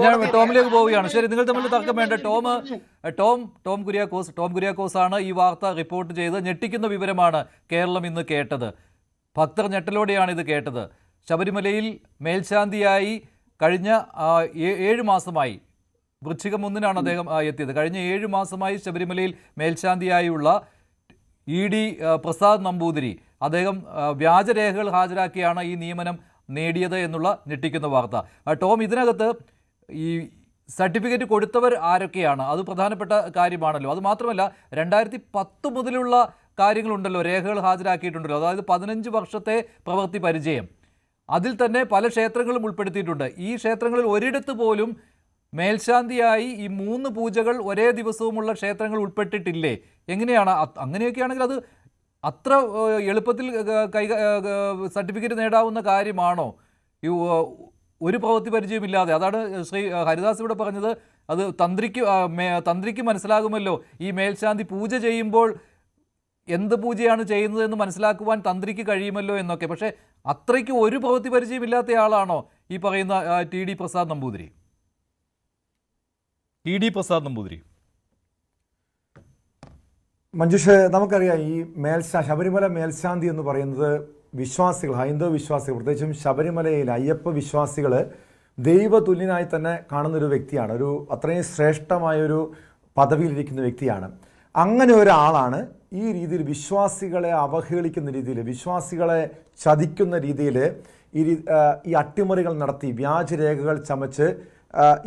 ഞാൻ ടോമിലേക്ക് പോവുകയാണ്. ശരി, നിങ്ങൾ തമ്മിൽ തർക്കം വേണ്ട. ടോം കുര്യാക്കോസ് ആണ് ഈ വാർത്ത റിപ്പോർട്ട് ചെയ്ത് ഞെട്ടിക്കുന്ന വിവരമാണ് കേരളം ഇന്ന് കേട്ടത്. ഭക്തർ ഞെട്ടലോടെയാണ് ഇത് കേട്ടത്. ശബരിമലയിൽ മേൽശാന്തിയായി കഴിഞ്ഞ 7 മാസമായി, വൃശ്ചികം 1-നാണ് അദ്ദേഹം എത്തിയത്. കഴിഞ്ഞ 7 മാസമായി ശബരിമലയിൽ മേൽശാന്തിയായുള്ള ED പ്രസാദ് നമ്പൂതിരി അദ്ദേഹം വ്യാജരേഖകൾ ഹാജരാക്കിയാണ് ഈ നിയമനം നേടിയത് എന്നുള്ള ഞെട്ടിക്കുന്ന വാർത്ത. ടോം, ഇതിനകത്ത് ഈ സർട്ടിഫിക്കറ്റ് കൊടുത്തവർ ആരൊക്കെയാണ്? അത് പ്രധാനപ്പെട്ട കാര്യമാണല്ലോ. അത് മാത്രമല്ല 2010 മുതലുള്ള കാര്യങ്ങളുണ്ടല്ലോ, രേഖകൾ ഹാജരാക്കിയിട്ടുണ്ടല്ലോ. അതായത് 15 വർഷത്തെ പ്രവൃത്തി പരിചയം. അതിൽ തന്നെ പല ക്ഷേത്രങ്ങളും ഉൾപ്പെടുത്തിയിട്ടുണ്ട്. ഈ ക്ഷേത്രങ്ങളിൽ ഒരിടത്ത് പോലും മേൽശാന്തിയായി ഈ 3 പൂജകൾ ഒരേ ദിവസവുമുള്ള ക്ഷേത്രങ്ങൾ ഉൾപ്പെട്ടിട്ടില്ലേ? എങ്ങനെയാണ്? അങ്ങനെയൊക്കെയാണെങ്കിൽ അത് അത്ര എളുപ്പത്തിൽ സർട്ടിഫിക്കറ്റ് നേടാവുന്ന കാര്യമാണോ? ഈ ഒരു പ്രവൃത്തി പരിചയമില്ലാതെ. അതാണ് ശ്രീ ഹരിദാസ് ഇവിടെ പറഞ്ഞത്. അത് തന്ത്രിക്ക് മനസ്സിലാകുമല്ലോ ഈ മേൽശാന്തി പൂജ ചെയ്യുമ്പോൾ എന്ത് പൂജയാണ് ചെയ്യുന്നതെന്ന് മനസ്സിലാക്കുവാൻ തന്ത്രിക്ക് കഴിയുമല്ലോ എന്നൊക്കെ. പക്ഷേ അത്രയ്ക്ക് ഒരു പ്രവൃത്തി പരിചയമില്ലാത്ത ആളാണോ ഈ പറയുന്ന TD പ്രസാദ് നമ്പൂതിരി? മഞ്ജുഷ്, നമുക്കറിയാം ഈ ശബരിമല മേൽശാന്തി എന്ന് പറയുന്നത് വിശ്വാസികൾ, ഹൈന്ദവ വിശ്വാസികൾ, പ്രത്യേകിച്ചും ശബരിമലയിൽ അയ്യപ്പ വിശ്വാസികൾ ദൈവതുല്യനായി തന്നെ കാണുന്നൊരു വ്യക്തിയാണ്. ഒരു അത്രയും ശ്രേഷ്ഠമായൊരു പദവിയിലിരിക്കുന്ന വ്യക്തിയാണ്. അങ്ങനെ ഒരാളാണ് ഈ രീതിയിൽ വിശ്വാസികളെ അവഹേളിക്കുന്ന രീതിയിൽ, വിശ്വാസികളെ ചതിക്കുന്ന രീതിയിൽ ഈ അട്ടിമറികൾ നടത്തി വ്യാജരേഖകൾ ചമച്ച്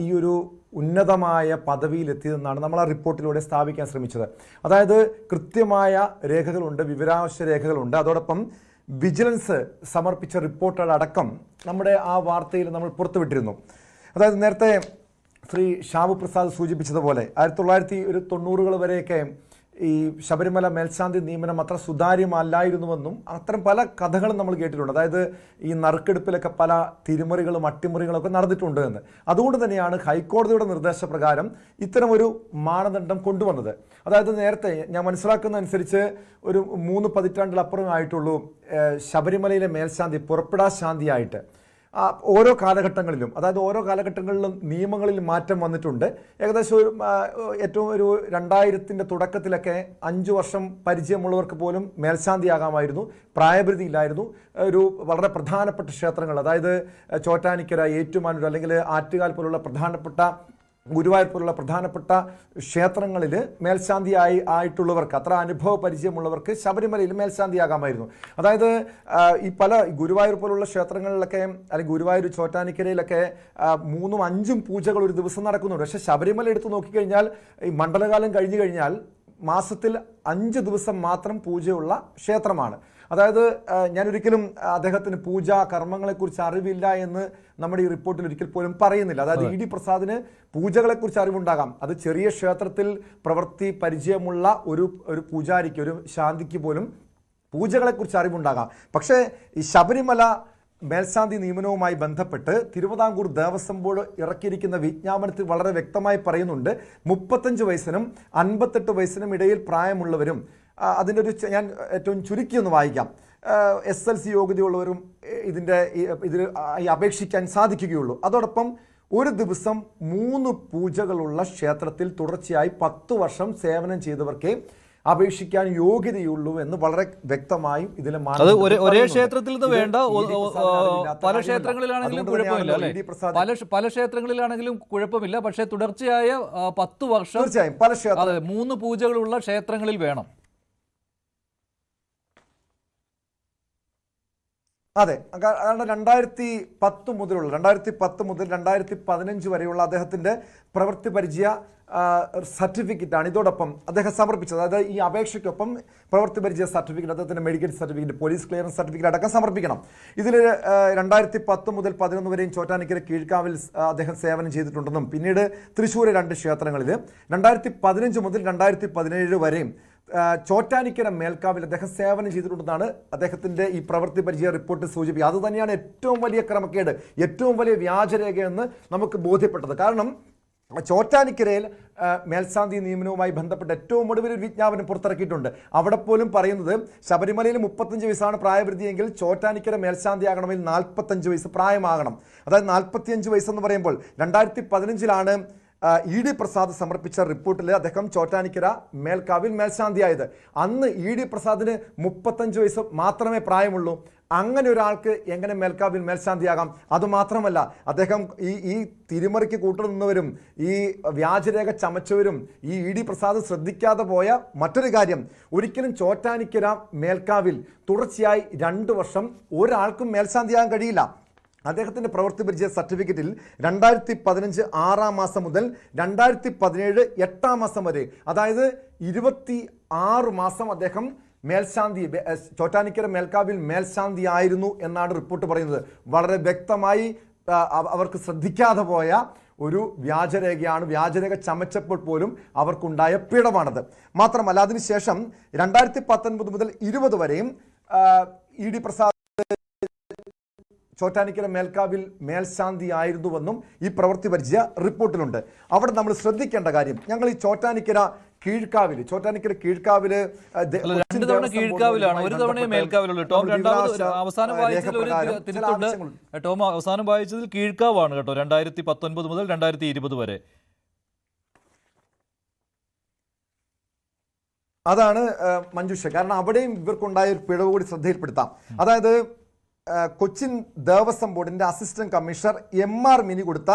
ഈ ഒരു ഉന്നതമായ പദവിയിലെത്തിയതെന്നാണ് നമ്മൾ ആ റിപ്പോർട്ടിലൂടെ സ്ഥാപിക്കാൻ ശ്രമിച്ചത്. അതായത് കൃത്യമായ രേഖകളുണ്ട്, വിവരാവകാശ രേഖകളുണ്ട്. അതോടൊപ്പം വിജിലൻസ് സമർപ്പിച്ച റിപ്പോർട്ടുകളടക്കം നമ്മുടെ ആ വാർത്തയിൽ നമ്മൾ പുറത്തുവിട്ടിരുന്നു. അതായത് നേരത്തെ ശ്രീ ഷാബു പ്രസാദ് സൂചിപ്പിച്ചതുപോലെ 1990-കൾ വരെയൊക്കെ ഈ ശബരിമല മേൽശാന്തി നിയമനം അത്ര സുതാര്യമല്ലായിരുന്നുവെന്നും അത്തരം പല കഥകളും നമ്മൾ കേട്ടിട്ടുണ്ട്. അതായത് ഈ നറുക്കെടുപ്പിലൊക്കെ പല തിരിമറികളും അട്ടിമറികളും ഒക്കെ നടന്നിട്ടുണ്ട് എന്ന്. അതുകൊണ്ട് തന്നെയാണ് ഹൈക്കോടതിയുടെ നിർദ്ദേശപ്രകാരം ഇത്തരം ഒരു മാനദണ്ഡം കൊണ്ടുവന്നത്. അതായത് നേരത്തെ ഞാൻ മനസ്സിലാക്കുന്ന അനുസരിച്ച് ഒരു 3 പതിറ്റാണ്ടിലപ്പുറം ആയിട്ടുള്ളൂ ശബരിമലയിലെ മേൽശാന്തി പുറപ്പെടാ ശാന്തിയായിട്ട്. ഓരോ കാലഘട്ടങ്ങളിലും, അതായത് ഓരോ കാലഘട്ടങ്ങളിലും നിയമങ്ങളിൽ മാറ്റം വന്നിട്ടുണ്ട്. ഏകദേശം ഏറ്റവും ഒരു 2000-ന്റെ തുടക്കത്തിലൊക്കെ 5 വർഷം പരിചയമുള്ളവർക്ക് പോലും മേൽശാന്തിയാകാമായിരുന്നു, പ്രായപരിധിയില്ലായിരുന്നു. ഒരു വളരെ പ്രധാനപ്പെട്ട ക്ഷേത്രങ്ങൾ, അതായത് ചോറ്റാനിക്കര, ഏറ്റുമാനൂർ അല്ലെങ്കിൽ ആറ്റുകാൽ പോലുള്ള പ്രധാനപ്പെട്ട, ഗുരുവായൂർ പോലുള്ള പ്രധാനപ്പെട്ട ക്ഷേത്രങ്ങളിൽ ആയിട്ടുള്ളവർക്ക്, അത്ര അനുഭവ പരിചയമുള്ളവർക്ക് ശബരിമലയിൽ മേൽശാന്തിയാകാമായിരുന്നു. അതായത് ഈ പല ഗുരുവായൂർ പോലുള്ള ക്ഷേത്രങ്ങളിലൊക്കെ അല്ലെങ്കിൽ ഗുരുവായൂർ ചോറ്റാനിക്കരയിലൊക്കെ 3ഉം 5ഉം പൂജകൾ ഒരു ദിവസം നടക്കുന്നുണ്ട്. പക്ഷേ ശബരിമല എടുത്ത് നോക്കിക്കഴിഞ്ഞാൽ ഈ മണ്ഡലകാലം കഴിഞ്ഞു കഴിഞ്ഞാൽ മാസത്തിൽ 5 ദിവസം മാത്രം പൂജയുള്ള ക്ഷേത്രമാണ്. അതായത് ഞാനൊരിക്കലും അദ്ദേഹത്തിന് പൂജാ കർമ്മങ്ങളെക്കുറിച്ച് അറിവില്ല എന്ന് നമ്മുടെ ഈ റിപ്പോർട്ടിൽ ഒരിക്കൽ പോലും പറയുന്നില്ല. അതായത് ED പ്രസാദിന് പൂജകളെക്കുറിച്ച് അറിവുണ്ടാകാം. അത് ചെറിയ ക്ഷേത്രത്തിൽ പ്രവൃത്തി പരിചയമുള്ള ഒരു പൂജാരിക്ക്, ഒരു ശാന്തിക്ക് പോലും പൂജകളെക്കുറിച്ച് അറിവുണ്ടാകാം. പക്ഷേ ഈ ശബരിമല മേൽശാന്തി നിയമനവുമായി ബന്ധപ്പെട്ട് തിരുവിതാംകൂർ ദേവസ്വം ബോർഡ് ഇറക്കിയിരിക്കുന്ന വിജ്ഞാപനത്തിൽ വളരെ വ്യക്തമായി പറയുന്നുണ്ട്, 35 വയസ്സിനും 58 വയസ്സിനും ഇടയിൽ പ്രായമുള്ളവരും, അതിൻ്റെ ഞാൻ ഏറ്റവും ചുരുക്കിയൊന്ന് വായിക്കാം, SLC യോഗ്യതയുള്ളവരും ഇതിൽ അപേക്ഷിക്കാൻ സാധിക്കുകയുള്ളൂ. അതോടൊപ്പം ഒരു ദിവസം 3 പൂജകളുള്ള ക്ഷേത്രത്തിൽ തുടർച്ചയായി 10 വർഷം സേവനം ചെയ്തവർക്കേ അപേക്ഷിക്കാൻ യോഗ്യതയുള്ളൂ എന്ന് വളരെ വ്യക്തമായും ഇതിൽ ഒരേ ക്ഷേത്രത്തിൽ നിന്ന് വേണ്ട, പല ക്ഷേത്രങ്ങളിലാണെങ്കിലും കുഴപ്പമില്ല, പല ക്ഷേത്രങ്ങളിലാണെങ്കിലും കുഴപ്പമില്ല. പക്ഷേ തുടർച്ചയായ 10 വർഷം തീർച്ചയായും പല 3 പൂജകളുള്ള ക്ഷേത്രങ്ങളിൽ വേണം. അതെ, കാരണം 2010 മുതൽ 2015 വരെയുള്ള അദ്ദേഹത്തിൻ്റെ പ്രവൃത്തി പരിചയ സർട്ടിഫിക്കറ്റാണ് ഇതോടൊപ്പം അദ്ദേഹം സമർപ്പിച്ചത്. അതായത് ഈ അപേക്ഷയ്ക്കൊപ്പം പ്രവൃത്തി പരിചയ സർട്ടിഫിക്കറ്റ്, അദ്ദേഹത്തിൻ്റെ medical certificate, police clearance certificate അടക്കം സമർപ്പിക്കണം. ഇതിൽ 2010 മുതൽ 2011 വരെയും ചോറ്റാനിക്കര കീഴ്ക്കാവിൽ അദ്ദേഹം സേവനം ചെയ്തിട്ടുണ്ടെന്നും പിന്നീട് തൃശ്ശൂർ 2 ക്ഷേത്രങ്ങളിൽ 2015 മുതൽ 2017 വരെയും ചോറ്റാനിക്കര മേൽക്കാവിൽ അദ്ദേഹം സേവനം ചെയ്തിട്ടുണ്ടെന്നാണ് അദ്ദേഹത്തിൻ്റെ ഈ പ്രവൃത്തി പരിചയ റിപ്പോർട്ട് സൂചിപ്പിക്കുക. അതുതന്നെയാണ് ഏറ്റവും വലിയ ക്രമക്കേട്, ഏറ്റവും വലിയ വ്യാജരേഖയെന്ന് നമുക്ക് ബോധ്യപ്പെട്ടത്. കാരണം ചോറ്റാനിക്കരയിൽ മേൽശാന്തി നിയമനവുമായി ബന്ധപ്പെട്ട് ഏറ്റവും ഒടുവിൽ ഒരു വിജ്ഞാപനം പുറത്തിറക്കിയിട്ടുണ്ട്. അവിടെ പോലും പറയുന്നത് ശബരിമലയിൽ 35 വയസ്സാണ് പ്രായപരിധിയെങ്കിൽ ചോറ്റാനിക്കര മേൽശാന്തിയാകണമെങ്കിൽ 45 വയസ്സ് പ്രായമാകണം. അതായത് 45 വയസ്സെന്ന് പറയുമ്പോൾ 2015 ഇ.ഡി. പ്രസാദ് സമർപ്പിച്ച റിപ്പോർട്ടിൽ അദ്ദേഹം ചോറ്റാനിക്കര മേൽക്കാവിൽ മേൽശാന്തിയായത്. അന്ന് ഇ.ഡി. പ്രസാദിന് 35 വയസ്സ് മാത്രമേ പ്രായമുള്ളൂ. അങ്ങനെ ഒരാൾക്ക് എങ്ങനെ മേൽക്കാവിൽ മേൽശാന്തിയാകാം? അതുമാത്രമല്ല, അദ്ദേഹം ഈ തിരിമറിക്ക് കൂട്ടുനിന്നവരും ഈ വ്യാജരേഖ ചമച്ചവരും ഈ ഇ.ഡി. പ്രസാദ് ശ്രദ്ധിക്കാതെ പോയ മറ്റൊരു കാര്യം, ഒരിക്കലും ചോറ്റാനിക്കര മേൽക്കാവിൽ തുടർച്ചയായി 2 വർഷം ഒരാൾക്കും മേൽശാന്തിയാകാൻ കഴിയില്ല. അദ്ദേഹത്തിൻ്റെ പ്രവൃത്തി പരിചയ സർട്ടിഫിക്കറ്റിൽ 2015 6 മാസം മുതൽ 2017 8 മാസം വരെ, അതായത് 26 മാസം അദ്ദേഹം മേൽശാന്തി ചോറ്റാനിക്കര മേൽക്കാവിൽ മേൽശാന്തി ആയിരുന്നു എന്നാണ് റിപ്പോർട്ട് പറയുന്നത്. വളരെ വ്യക്തമായി അവർക്ക് ശ്രദ്ധിക്കാതെ പോയ ഒരു വ്യാജരേഖയാണ്. വ്യാജരേഖ ചമച്ചപ്പോൾ പോലും അവർക്കുണ്ടായ പിഴവാണത്. മാത്രമല്ല, അതിനുശേഷം 2019 മുതൽ 20 വരെയും ഇ.ഡി. പ്രസാദ് ചോറ്റാനിക്കര മേൽക്കാവിൽ മേൽശാന്തി ആയിരുന്നുവെന്നും ഈ പ്രവൃത്തി പരിചയ റിപ്പോർട്ടിലുണ്ട്. അവിടെ നമ്മൾ ശ്രദ്ധിക്കേണ്ട കാര്യം, ഞങ്ങൾ ഈ ചോറ്റാനിക്കര കീഴ്ക്കാവില് കീഴ്ക്കാവിലാണ്, ഒരു തവണ മേൽക്കാവിലുള്ളൂ. ടോം അവസാനം വായിച്ചതിൽ കീഴ്ക്കാവാണ് കേട്ടോ, 2019 മുതൽ 2020 വരെ. അതാണ് മഞ്ജുഷ. കാരണം അവിടെയും ഇവർക്കുണ്ടായ ഒരു പിഴവ് കൂടി ശ്രദ്ധയിൽപ്പെടുത്താം. അതായത് കൊച്ചിൻ ദേവസ്വം ബോർഡിന്റെ അസിസ്റ്റന്റ് കമ്മീഷണർ M.R. മിനി കൊടുത്ത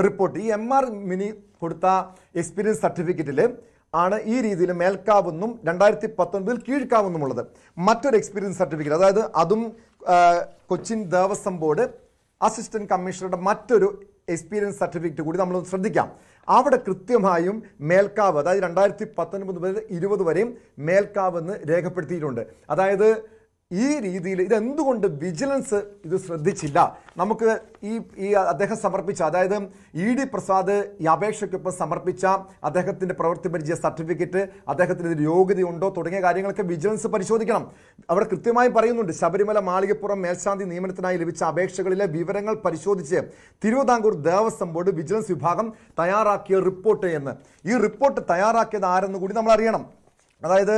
റിപ്പോർട്ട്, ഈ M.R. മിനി കൊടുത്ത എക്സ്പീരിയൻസ് സർട്ടിഫിക്കറ്റിൽ ആണ് ഈ രീതിയിൽ മേൽക്കാവെന്നും 2019 കീഴ്ക്കാവെന്നുമുള്ളത്. മറ്റൊരു എക്സ്പീരിയൻസ് സർട്ടിഫിക്കറ്റ്, അതായത് അതും കൊച്ചിൻ ദേവസ്വം ബോർഡ് അസിസ്റ്റന്റ് കമ്മീഷണറുടെ മറ്റൊരു എക്സ്പീരിയൻസ് സർട്ടിഫിക്കറ്റ് കൂടി നമ്മൾ ശ്രദ്ധിക്കാം. അവിടെ കൃത്യമായും മേൽക്കാവ്, അതായത് 2019 മുതൽ 20 വരെയും മേൽക്കാവെന്ന് രേഖപ്പെടുത്തിയിട്ടുണ്ട്. അതായത് ഈ രീതിയിൽ ഇതെന്തുകൊണ്ട് വിജിലൻസ് ഇത് ശ്രദ്ധിച്ചില്ല? നമുക്ക് ഈ അദ്ദേഹം സമർപ്പിച്ച, അതായത് ഇ.ഡി. പ്രസാദ് ഈ അപേക്ഷയ്ക്കൊപ്പം സമർപ്പിച്ച അദ്ദേഹത്തിൻ്റെ പ്രവൃത്തി പരിചയ സർട്ടിഫിക്കറ്റ്, അദ്ദേഹത്തിന് ഇതിൽ യോഗ്യതയുണ്ടോ തുടങ്ങിയ കാര്യങ്ങളൊക്കെ വിജിലൻസ് പരിശോധിക്കണം. അവിടെ കൃത്യമായി പറയുന്നുണ്ട്, ശബരിമല മാളികപ്പുറം മേൽശാന്തി നിയമനത്തിനായി ലഭിച്ച അപേക്ഷകളിലെ വിവരങ്ങൾ പരിശോധിച്ച് തിരുവിതാംകൂർ ദേവസ്വം ബോർഡ് വിജിലൻസ് വിഭാഗം തയ്യാറാക്കിയ റിപ്പോർട്ട് എന്ന്. ഈ റിപ്പോർട്ട് തയ്യാറാക്കിയത് ആരെന്ന് കൂടി നമ്മൾ അറിയണം. അതായത്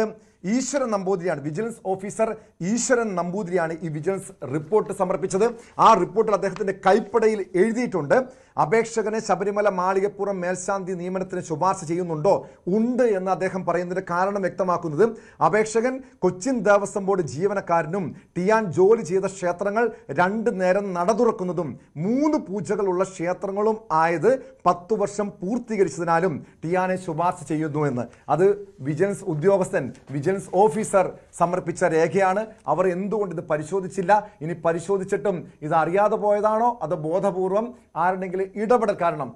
ഈശ്വരൻ നമ്പൂതിരിയാണ്, വിജിലൻസ് ഓഫീസർ ഈശ്വരൻ നമ്പൂതിരിയാണ് ഈ വിജിലൻസ് റിപ്പോർട്ട് സമർപ്പിച്ചത്. ആ റിപ്പോർട്ടിൽ അദ്ദേഹത്തിൻ്റെ കൈപ്പടയിൽ എഴുതിയിട്ടുണ്ട്, അപേക്ഷകനെ ശബരിമല മാളികപ്പുറം മേൽശാന്തി നിയമനത്തിന് ശുപാർശ ചെയ്യുന്നുണ്ടോ? ഉണ്ട് എന്ന് അദ്ദേഹം പറയുന്നതിന്റെ കാരണം വ്യക്തമാക്കുന്നത്, അപേക്ഷകൻ കൊച്ചിൻ ദേവസ്വം ബോർഡ് ജീവനക്കാരനും ടിയാൻ ജോലി ചെയ്ത ക്ഷേത്രങ്ങൾ 2 നേരം നട തുറക്കുന്നതും 3 പൂജകളുള്ള ക്ഷേത്രങ്ങളും ആയത് 10 വർഷം പൂർത്തീകരിച്ചതിനാലും ടിയാനെ ശുപാർശ ചെയ്യുന്നു എന്ന്. അത് വിജിലൻസ് ഉദ്യോഗസ്ഥൻ, വിജിലൻസ് ഓഫീസർ സമർപ്പിച്ച രേഖയാണ്. അവർ എന്തുകൊണ്ട് ഇത് പരിശോധിച്ചില്ല? ഇനി പരിശോധിച്ചിട്ടും ഇത് അറിയാതെ പോയതാണോ അതോ ബോധപൂർവം ആരുടെങ്കിലും ഇടപെടൽ? കാരണം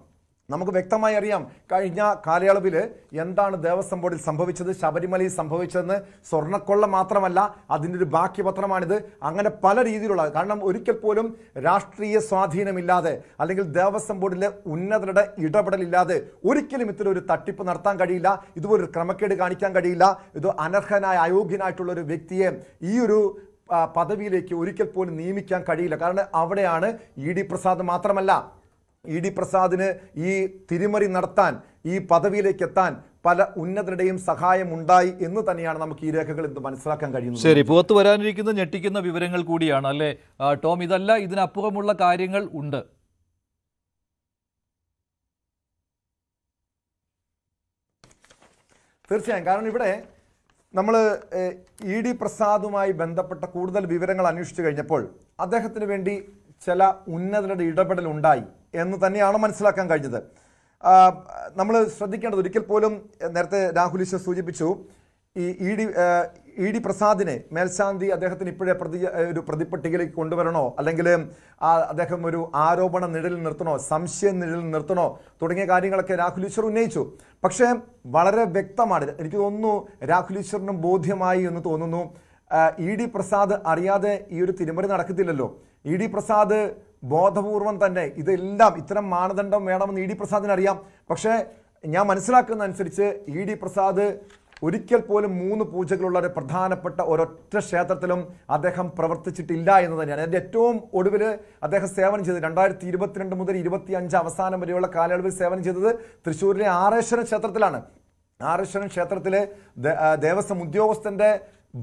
നമുക്ക് വ്യക്തമായി അറിയാം കഴിഞ്ഞ കാലയളവിൽ എന്താണ് ദേവസ്വം ബോർഡിൽ സംഭവിച്ചത്, ശബരിമലയിൽ സംഭവിച്ചതെന്ന്. സ്വർണ്ണക്കൊള്ള മാത്രമല്ല, അതിൻ്റെ ഒരു ബാക്കി പത്രമാണിത്. അങ്ങനെ പല രീതിയിലുള്ള, കാരണം ഒരിക്കൽ പോലും രാഷ്ട്രീയ സ്വാധീനമില്ലാതെ അല്ലെങ്കിൽ ദേവസ്വം ബോർഡിലെ ഉന്നതരുടെ ഇടപെടലില്ലാതെ ഒരിക്കലും ഇത്തരം ഒരു തട്ടിപ്പ് നടത്താൻ കഴിയില്ല, ഇതുപോലൊരു ക്രമക്കേട് കാണിക്കാൻ കഴിയില്ല. ഇത് അനർഹനായ അയോഗ്യനായിട്ടുള്ള ഒരു വ്യക്തിയെ ഈ ഒരു പദവിയിലേക്ക് ഒരിക്കൽ പോലും നിയമിക്കാൻ കഴിയില്ല. കാരണം അവിടെയാണ് ഇ.ഡി. പ്രസാദ് മാത്രമല്ല, ഇ.ഡി. പ്രസാദിന് ഈ തിരിമറി നടത്താൻ, ഈ പദവിയിലേക്ക് എത്താൻ പല ഉന്നതരുടെയും സഹായം ഉണ്ടായി എന്ന് തന്നെയാണ് നമുക്ക് ഈ രേഖകൾ ഇന്ന് മനസ്സിലാക്കാൻ കഴിയുന്നത്. ശരി, പുറത്തു വരാനിരിക്കുന്ന ഞെട്ടിക്കുന്ന വിവരങ്ങൾ കൂടിയാണ് അല്ലേ ടോം? ഇതല്ല, ഇതിനപ്പുറമുള്ള കാര്യങ്ങൾ ഉണ്ട്. തീർച്ചയായും. കാരണം ഇവിടെ നമ്മൾ ഇ.ഡി. പ്രസാദുമായി ബന്ധപ്പെട്ട കൂടുതൽ വിവരങ്ങൾ അന്വേഷിച്ചു കഴിഞ്ഞപ്പോൾ അദ്ദേഹത്തിന് വേണ്ടി ചില ഉന്നതരുടെ ഇടപെടൽ ഉണ്ടായി എന്ന് തന്നെയാണ് മനസ്സിലാക്കാൻ കഴിഞ്ഞത്. നമ്മൾ ശ്രദ്ധിക്കേണ്ടത്, ഒരിക്കൽ പോലും നേരത്തെ രാഹുൽ ഈശ്വർ സൂചിപ്പിച്ചു, ഈ ഇ.ഡി. പ്രസാദിനെ മേൽശാന്തി അദ്ദേഹത്തിന് ഇപ്പോഴേ ഒരു പ്രതിപട്ടികയിലേക്ക് കൊണ്ടുവരണോ, അല്ലെങ്കിൽ അദ്ദേഹം ഒരു ആരോപണ നിഴലിൽ നിർത്തണോ, സംശയ നിഴലിൽ നിർത്തണോ തുടങ്ങിയ കാര്യങ്ങളൊക്കെ രാഹുൽ ഈശ്വർ ഉന്നയിച്ചു. പക്ഷേ വളരെ വ്യക്തമാണ്, എനിക്ക് തോന്നുന്നു രാഹുൽ ഈശ്വറിനും ബോധ്യമായി എന്ന് തോന്നുന്നു, ഇ.ഡി. പ്രസാദ് അറിയാതെ ഈ ഒരു തിരിമറി നടക്കത്തില്ലല്ലോ. ഇ.ഡി. പ്രസാദ് ബോധപൂർവം തന്നെ ഇതെല്ലാം ഇത്തരം മാനദണ്ഡം വേണമെന്ന് ഇ.ഡി. പ്രസാദിന് അറിയാം. പക്ഷേ ഞാൻ മനസ്സിലാക്കുന്ന അനുസരിച്ച് ഇ.ഡി. പ്രസാദ് ഒരിക്കൽ പോലും 3 പൂജകളുള്ള ഒരു പ്രധാനപ്പെട്ട ഒരൊറ്റ ക്ഷേത്രത്തിലും അദ്ദേഹം പ്രവർത്തിച്ചിട്ടില്ല എന്ന് തന്നെയാണ്. അതിൻ്റെ ഏറ്റവും ഒടുവിൽ അദ്ദേഹം സേവനം ചെയ്തത് 2022 മുതൽ 25 അവസാനം വരെയുള്ള കാലയളവിൽ സേവനം ചെയ്തത് തൃശ്ശൂരിലെ ആറേശ്വരം ക്ഷേത്രത്തിലാണ്. ആറേശ്വരം ക്ഷേത്രത്തിലെ ദേവസ്വം ഉദ്യോഗസ്ഥൻ്റെ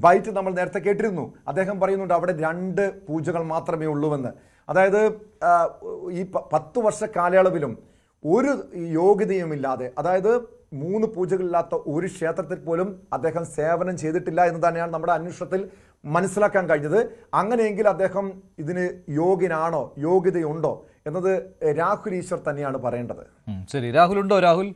ബൈറ്റ് നമ്മൾ നേരത്തെ കേട്ടിരുന്നു. അദ്ദേഹം പറയുന്നുണ്ട് അവിടെ 2 പൂജകൾ മാത്രമേ ഉള്ളൂവെന്ന്. അതായത് ഈ 10 വർഷ കാലയളവിലും ഒരു യോഗ്യതയുമില്ലാതെ, അതായത് 3 പൂജകളില്ലാത്ത ഒരു ക്ഷേത്രത്തിൽ പോലും അദ്ദേഹം സേവനം ചെയ്തിട്ടില്ല എന്ന് തന്നെയാണ് നമ്മുടെ അന്വേഷണത്തിൽ മനസ്സിലാക്കാൻ കഴിഞ്ഞത്. അങ്ങനെയെങ്കിൽ അദ്ദേഹം ഇതിന് യോഗ്യനാണോ, യോഗ്യതയുണ്ടോ എന്നത് രാഹുൽ ഈശ്വർ തന്നെയാണ് പറയേണ്ടത്. ശരി, രാഹുൽ ഉണ്ടോ? രാഹുൽ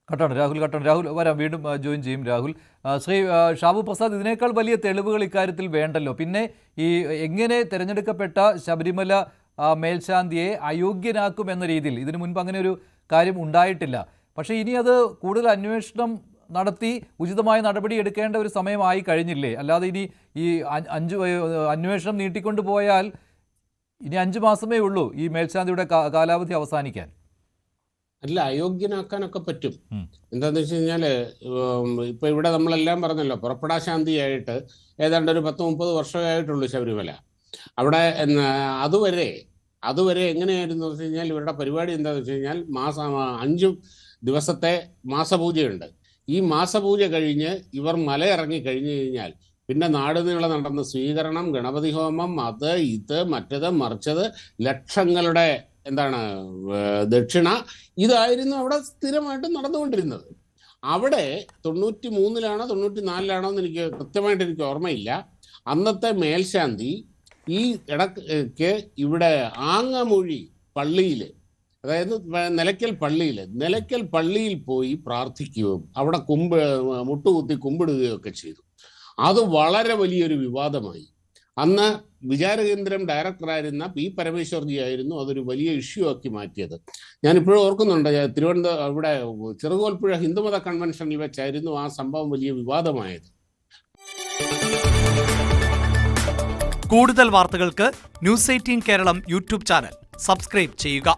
കട്ടാണ്. രാഹുൽ വരാം, വീണ്ടും ജോയിൻ ചെയ്യും. രാഹുൽ, ശ്രീ ഷാബു പ്രസാദ്, ഇതിനേക്കാൾ വലിയ തെളിവുകൾ ഇക്കാര്യത്തിൽ വേണ്ടല്ലോ. പിന്നെ ഈ എങ്ങനെ തിരഞ്ഞെടുക്കപ്പെട്ട ശബരിമല മേൽശാന്തിയെ അയോഗ്യനാക്കും എന്ന രീതിയിൽ ഇതിനു മുൻപ് അങ്ങനെ ഒരു കാര്യം ഉണ്ടായിട്ടില്ല. പക്ഷേ ഇനി അത് കൂടുതൽ അന്വേഷണം നടത്തി ഉചിതമായ നടപടി എടുക്കേണ്ട ഒരു സമയമായി കഴിഞ്ഞില്ലേ? അല്ലാതെ ഇനി ഈ അന്വേഷണം നീട്ടിക്കൊണ്ടു പോയാൽ ഇനി 5 മാസമേ ഉള്ളൂ ഈ മേൽശാന്തിയുടെ കാലാവധി അവസാനിക്കാൻ. അല്ല, അയോഗ്യനാക്കാനൊക്കെ പറ്റും. എന്താന്ന് വെച്ച് കഴിഞ്ഞാൽ ഇപ്പൊ ഇവിടെ നമ്മളെല്ലാം പറഞ്ഞല്ലോ, പുറപ്പെടാശാന്തിയായിട്ട് ഏതാണ്ട് ഒരു 10-30 വർഷമായിട്ടുള്ളൂ ശബരിമല. അവിടെ അതുവരെ എങ്ങനെയായിരുന്നു വെച്ച് കഴിഞ്ഞാൽ ഇവരുടെ പരിപാടി എന്താന്ന് വെച്ച് കഴിഞ്ഞാൽ 5 ദിവസത്തെ മാസപൂജയുണ്ട്. ഈ മാസപൂജ കഴിഞ്ഞ് ഇവർ മലയിറങ്ങി കഴിഞ്ഞു കഴിഞ്ഞാൽ പിന്നെ നാടുനീളെ നടന്ന സ്വീകരണം, ഗണപതി ഹോമം, അത് ഇത് മറ്റത് മറിച്ചത്, ലക്ഷങ്ങളുടെ ദക്ഷിണ, ഇതായിരുന്നു അവിടെ സ്ഥിരമായിട്ട് നടന്നുകൊണ്ടിരുന്നത്. അവിടെ 93-ലാണോ 94-ലാണോ എന്ന് എനിക്ക് കൃത്യമായിട്ട് എനിക്ക് ഓർമ്മയില്ല. അന്നത്തെ മേൽശാന്തി ഈ ഇടയ്ക്ക് ഇവിടെ ആങ്ങമൂഴി പള്ളിയിൽ, അതായത് നിലയ്ക്കൽ പള്ളിയിൽ പോയി പ്രാർത്ഥിക്കുകയും അവിടെ മുട്ടുകുത്തി കുമ്പിടുകയും ഒക്കെ ചെയ്തു. അത് വളരെ വലിയൊരു വിവാദമായി. അന്ന് വിചാരകേന്ദ്രം ഡയറക്ടറായിരുന്ന പി പരമേശ്വർജി ആയിരുന്നു അതൊരു വലിയ ഇഷ്യൂ ആക്കി മാറ്റിയത്. ഞാനിപ്പോഴും ഓർക്കുന്നുണ്ട്, തിരുവനന്തപുരം ഇവിടെ ചെറുകോൽപ്പുഴ ഹിന്ദുമത കൺവെൻഷനിൽ വെച്ചായിരുന്നു ആ സംഭവം വലിയ വിവാദമായത്. കൂടുതൽ വാർത്തകൾക്ക് news 18 Keralam YouTube channel subscribe ചെയ്യുക.